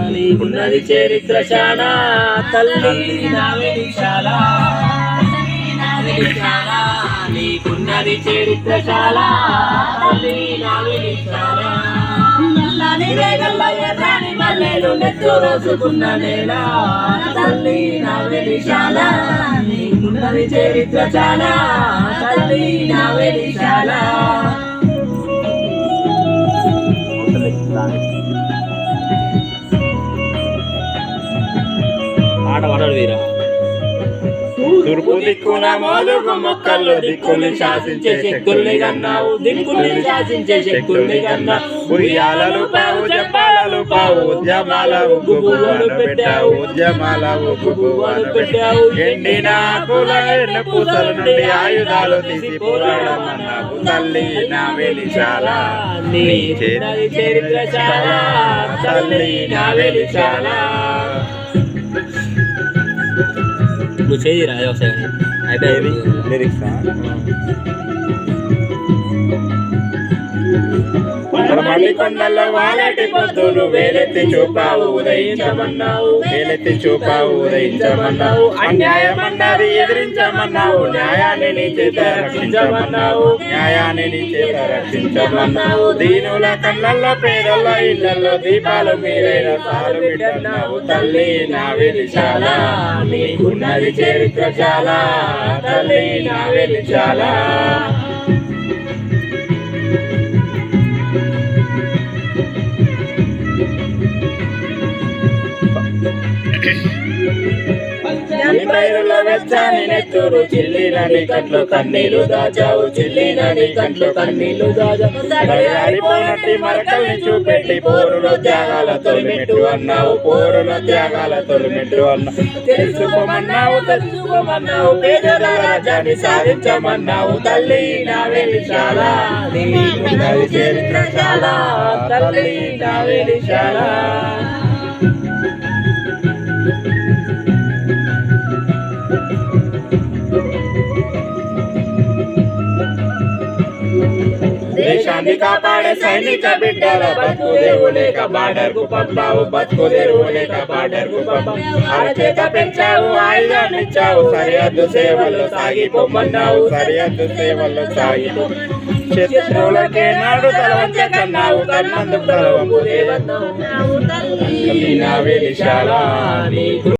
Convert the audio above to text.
నీకున్నది చరిత్రశాల తల్లి నా వెలిశాల నీకున్నది చరిత్రశాల తల్లి నా వెలిశాల నల్లని రేగల్ల ఎర్రని మల్లెలు నెత్తు రోజుకున్న నేల తల్లి నా వెలిశాల నీకున్నది చరిత్రశాల తల్లి నా వెలిశాల పాట పాడాడు వీరా తూర్పు దిక్కున మోదుగు మొక్కల్లో దిక్కుల్ని శాసించే శక్తుల్ని కన్నావు దిక్కుల్ని శాసించే శక్తుల్ని కన్నా ఉయ్యాలలు పావు జపాలలు పావు ఉద్యమాల ఉగ్గు పువ్వులు పెట్టావు ఉద్యమాల ఉగ్గు పువ్వులు పెట్టావు ఎండిన ఆకుల ఎండ పూసల నుండి ఆయుధాలు తీసి పోరాడమన్నావు తల్లి నా వెలిశాల నీ చరిత్రశాల తల్లి నా వెలిశాల నువ్వు చేయరా ఒకసారి అయిపోయింది లిరిక్స్ మళ్ళీ కొండల్లో వాలటి పొద్దులు వేలెత్తి చూపావు ఉదయించమన్నావు వేలెత్తి చూపావు ఉదయించమన్నావు అన్యాయమన్నది ఎదిరించమన్నావు న్యాయాన్ని నీ చేత రక్షించమన్నావు న్యాయాన్ని నీ చేత రక్షించమన్నావు దీనుల కళ్ళల్లో పేదల ఇళ్లలో దీపాలు మీరైన సాలు బిడ్డన్నావు తల్లి నా వెలిశాల నీకున్నది చరిత్రశాల తల్లి నా వెలిశాల పైరులో వెచ్చని నెత్తూరు చిల్లినని కంట్లో కన్నీళ్లు దాచావు చిల్లినని కంట్లో కన్నీళ్లు దాచావుపోనట్టి మరకల్ని చూపెట్టి పోరులో త్యాగాల తొలిమెట్టు అన్నావు పోరులో త్యాగాల తొలిమెట్టు అన్నావు తెలుసుకోమన్నావు పేదల రాజ్యాన్ని సాధించమన్నావు తల్లి నా వెలిశాల నీకున్నది చరిత్రశాల తల్లి నా వెలిశాల దేశాన్ని కాపాడే సైనిక బిడ్డల బతుకు దేవు లేక బార్డర్ కు పంపావు బతుకు దేవు లేక బార్డర్ కు పంపావు అరచేత పెంచావు ఆయుధాన్ని ఇచ్చావు సరిహద్దు సేవల్లో సాగిపోమన్నావు సరిహద్దు సేవల్లో సాగిపో శత్రువులకే నాడు తలవంచ కన్నావు కన్నందుకు తలవంపు దేవన్నావు తల్లి నా వెలిశాల